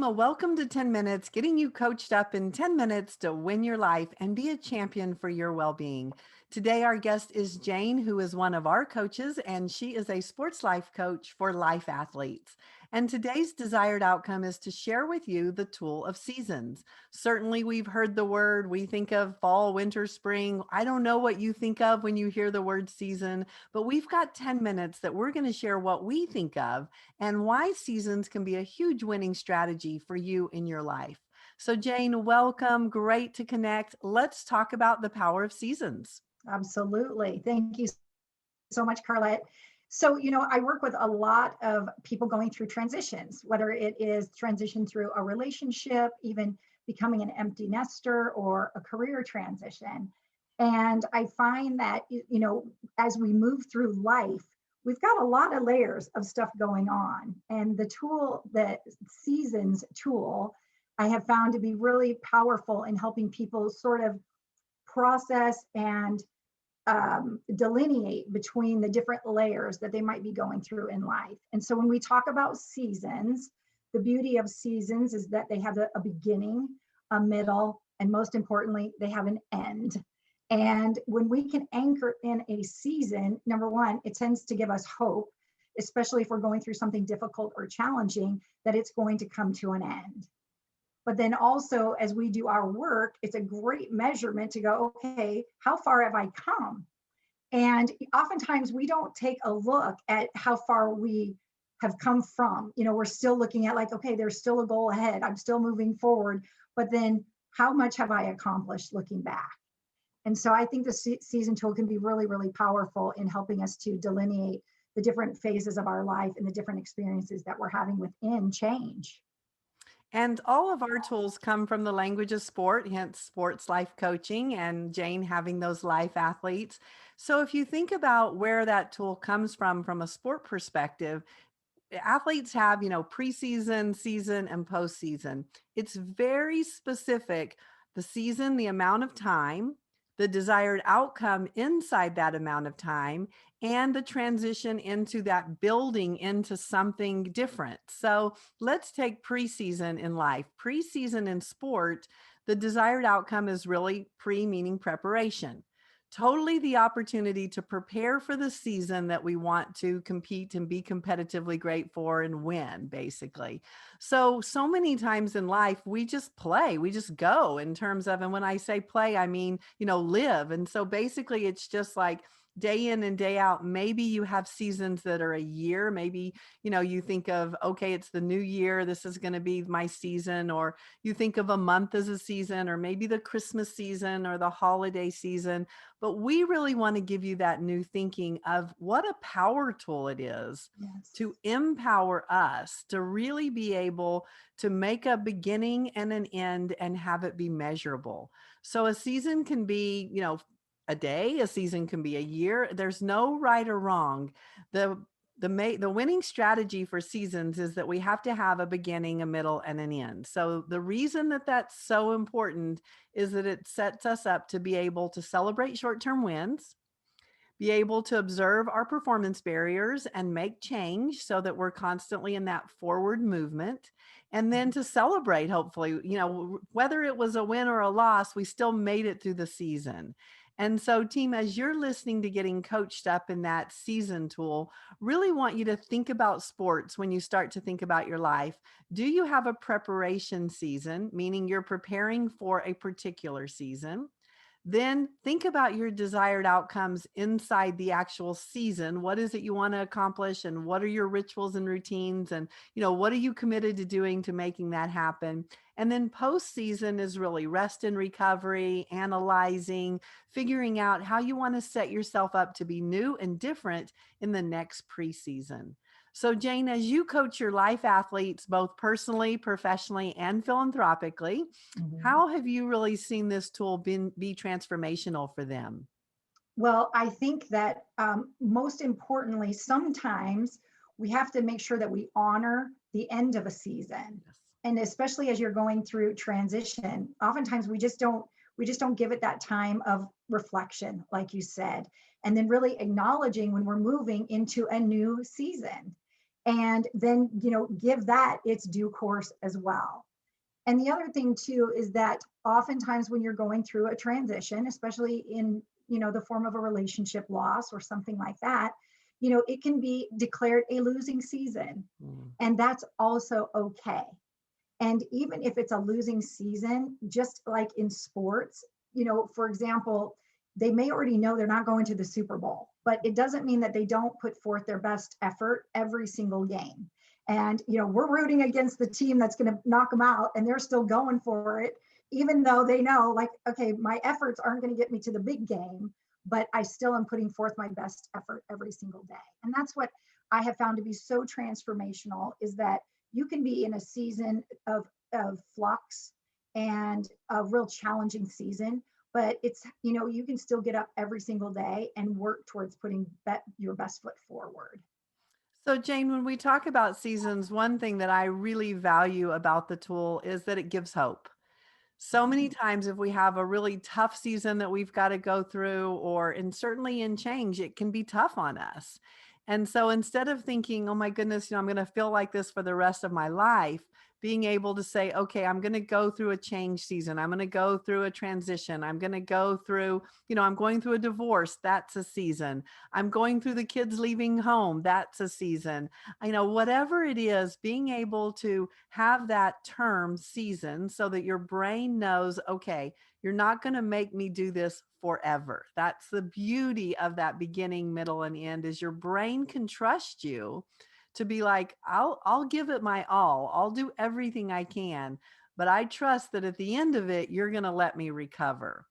Welcome to 10 Minutes, getting you coached up in 10 minutes to win your life and be a champion for your well-being. Today, our guest is Jane, who is one of our coaches, and she is a sports life coach for life athletes. And today's desired outcome is to share with you the tool of seasons. Certainly, we've heard the word, we think of fall, winter, spring. I don't know what you think of when you hear the word season, but we've got 10 minutes that we're going to share what we think of and why seasons can be a huge winning strategy for you in your life. So, Jane, welcome. Great to connect. Let's talk about the power of seasons. Absolutely. Thank you so much, Carlette. So, I work with a lot of people going through transitions, whether it is transition through a relationship, even becoming an empty nester, or a career transition. And I find that, as we move through life, we've got a lot of layers of stuff going on. And the seasons tool, I have found to be really powerful in helping people sort of process and delineate between the different layers that they might be going through in life. And so when we talk about seasons, the beauty of seasons is that they have a beginning, a middle, and most importantly, they have an end. And when we can anchor in a season, number one, it tends to give us hope, especially if we're going through something difficult or challenging, that it's going to come to an end. But then also, as we do our work, it's a great measurement to go, okay, how far have I come? And oftentimes we don't take a look at how far we have come from. We're still looking at like, okay, there's still a goal ahead. I'm still moving forward. But then how much have I accomplished looking back? And so I think the season tool can be really, really powerful in helping us to delineate the different phases of our life and the different experiences that we're having within change. And all of our tools come from the language of sport, hence sports life coaching and Jane having those life athletes. So if you think about where that tool comes from a sport perspective, athletes have, preseason, season, and postseason. It's very specific, the season, the amount of time, the desired outcome inside that amount of time, and the transition into that building into something different. So let's take preseason in life. Preseason in sport, the desired outcome is really meaning preparation. Totally the opportunity to prepare for the season that we want to compete and be competitively great for and win, basically. So many times in life, we just play, we just go in terms of, and when I say play, I mean, live. And so basically it's just like day in and day out. Maybe you have seasons that are a year. Maybe, you think of, okay, it's the new year. This is going to be my season. Or you think of a month as a season, or maybe the Christmas season or the holiday season. But we really want to give you that new thinking of what a power tool it is. Yes. To empower us to really be able to make a beginning and an end and have it be measurable. So a season can be, a day, a season can be a year. There's no right or wrong. The winning strategy for seasons is that we have to have a beginning, a middle, and an end. So the reason that that's so important is that it sets us up to be able to celebrate short-term wins, be able to observe our performance barriers and make change so that we're constantly in that forward movement, and then to celebrate, hopefully, whether it was a win or a loss, we still made it through the season. And so, team, as you're listening to getting coached up in that season tool, really want you to think about sports when you start to think about your life. Do you have a preparation season, meaning you're preparing for a particular season? Then think about your desired outcomes inside the actual season. What is it you want to accomplish, and what are your rituals and routines, and what are you committed to doing to making that happen? And then postseason is really rest and recovery, analyzing, figuring out how you want to set yourself up to be new and different in the next preseason. So, Jane, as you coach your life athletes, both personally, professionally, and philanthropically, how have you really seen this tool be transformational for them? Well, I think that most importantly, sometimes we have to make sure that we honor the end of a season. Yes. And especially as you're going through transition, oftentimes we just don't give it that time of reflection, like you said, and then really acknowledging when we're moving into a new season. and then, give that its due course as well. And the other thing too is that oftentimes when you're going through a transition, especially in, the form of a relationship loss or something like that, it can be declared a losing season. Mm. And that's also okay. And even if it's a losing season, just like in sports, for example, they may already know they're not going to the Super Bowl, but it doesn't mean that they don't put forth their best effort every single game. And, we're rooting against the team that's going to knock them out, and they're still going for it, even though they know, like, okay, my efforts aren't going to get me to the big game, but I still am putting forth my best effort every single day. And that's what I have found to be so transformational, is that you can be in a season of flux and a real challenging season, but it's, you can still get up every single day and work towards putting your best foot forward. So, Jane, when we talk about seasons, one thing that I really value about the tool is that it gives hope. So many times, if we have a really tough season that we've got to go through, or and certainly in change, it can be tough on us. And so instead of thinking, oh my goodness, I'm going to feel like this for the rest of my life, being able to say, okay, I'm going to go through a change season. I'm going to go through a transition. I'm going to go through, I'm going through a divorce. That's a season. I'm going through the kids leaving home. That's a season. Whatever it is, being able to have that term season so that your brain knows, okay, you're not going to make me do this forever. That's the beauty of that beginning, middle, and end, is your brain can trust you to be like, I'll give it my all. I'll do everything I can, but I trust that at the end of it, you're going to let me recover.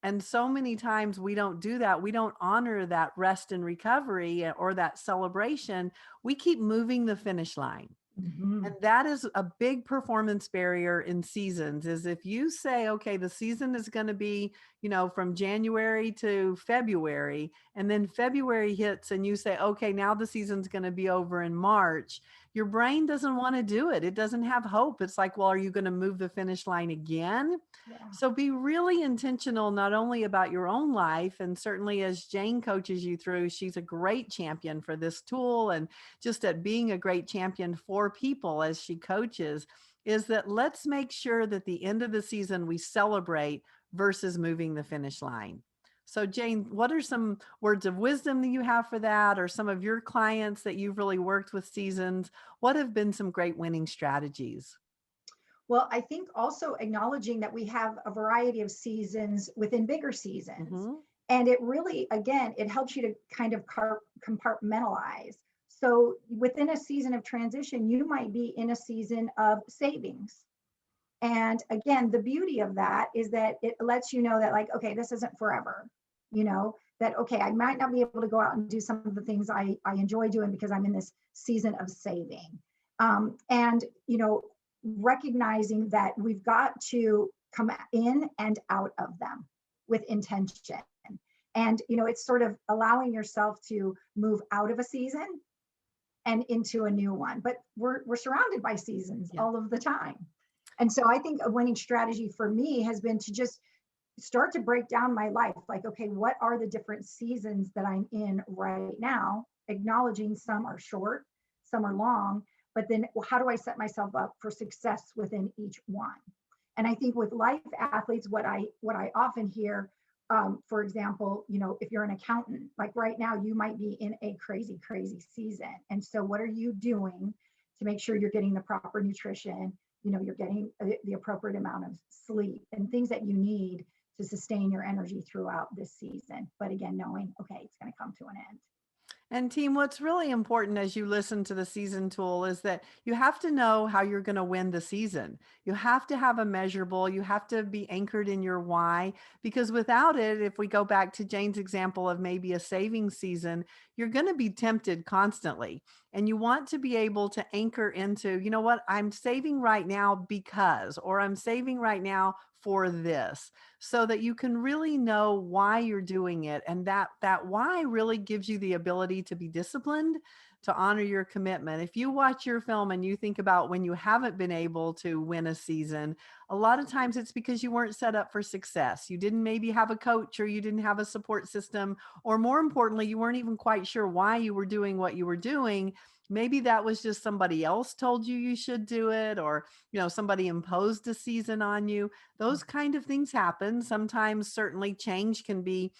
And so many times we don't do that. We don't honor that rest and recovery or that celebration. We keep moving the finish line. And Mhm. that is a big performance barrier in seasons, is if you say, okay, the season is going to be, from January to February, and then February hits and you say, okay, now the season's going to be over in March, your brain doesn't want to do it. It doesn't have hope. It's like, well, are you going to move the finish line again? Yeah. So be really intentional, not only about your own life, and certainly as Jane coaches you through, she's a great champion for this tool, and just at being a great champion for people as she coaches, is that let's make sure that the end of the season we celebrate versus moving the finish line. So, Jane, what are some words of wisdom that you have for that, or some of your clients that you've really worked with seasons? What have been some great winning strategies? Well, I think also acknowledging that we have a variety of seasons within bigger seasons. Hmm. And it really, again, it helps you to kind of compartmentalize. So within a season of transition, you might be in a season of savings. And again, the beauty of that is that it lets you know that, like, okay, this isn't forever, that, okay, I might not be able to go out and do some of the things I enjoy doing because I'm in this season of saving. And, recognizing that we've got to come in and out of them with intention. And, it's sort of allowing yourself to move out of a season and into a new one. But we're surrounded by seasons Yeah. all of the time. And so I think a winning strategy for me has been to just start to break down my life. Like, okay, what are the different seasons that I'm in right now? Acknowledging some are short, some are long, but then how do I set myself up for success within each one? And I think with life athletes, what I often hear, for example, if you're an accountant, like right now, you might be in a crazy, crazy season. And so what are you doing to make sure you're getting the proper nutrition? You're getting the appropriate amount of sleep and things that you need to sustain your energy throughout this season. But again, knowing, okay, it's going to come to an end. And team, what's really important as you listen to the season tool is that you have to know how you're going to win the season. You have to have a measurable, you have to be anchored in your why, because without it, if we go back to Jane's example of maybe a saving season, you're going to be tempted constantly. And you want to be able to anchor into, you know what, I'm saving right now because, or I'm saving right now for this, so that you can really know why you're doing it. And that why really gives you the ability to be disciplined, to honor your commitment. If you watch your film and you think about when you haven't been able to win a season, A lot of times it's because you weren't set up for success. You didn't maybe have a coach, or you didn't have a support system, or more importantly, you weren't even quite sure why you were doing what you were doing. Maybe that was just somebody else told you you should do it, or somebody imposed a season on you. Those kind of things happen. Sometimes certainly change can be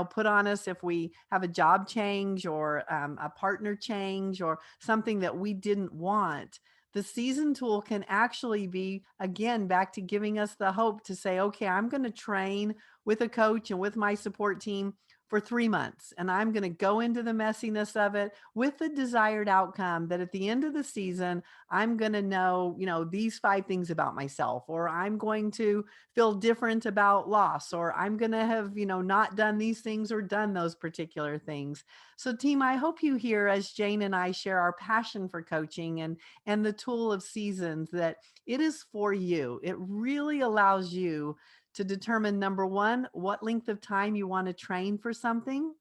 put on us if we have a job change, or a partner change, or something that we didn't want. The season tool can actually be, again, back to giving us the hope to say, okay, I'm going to train with a coach and with my support team for 3 months. And I'm going to go into the messiness of it with the desired outcome that at the end of the season, I'm going to know, these 5 things about myself, or I'm going to feel different about loss, or I'm going to have, not done these things or done those particular things. So team, I hope you hear, as Jane and I share our passion for coaching and the tool of seasons, that it is for you. It really allows you to determine, number one, what length of time you want to train for something.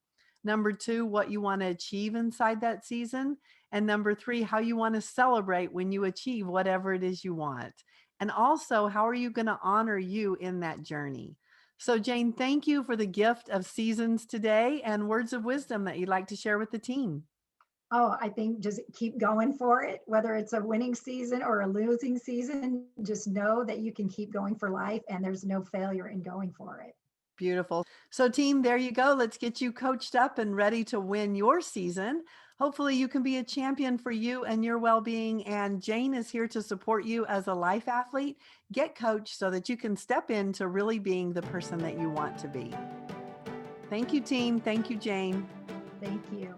Number two, what you want to achieve inside that season. And number three, how you want to celebrate when you achieve whatever it is you want. And also, how are you going to honor you in that journey? So, Jane, thank you for the gift of seasons today and words of wisdom that you'd like to share with the team. Oh, I think just keep going for it, whether it's a winning season or a losing season. Just know that you can keep going for life and there's no failure in going for it. Beautiful. So, team, there you go. Let's get you coached up and ready to win your season. Hopefully, you can be a champion for you and your well being. And Jane is here to support you as a life athlete. Get coached so that you can step into really being the person that you want to be. Thank you, team. Thank you, Jane. Thank you.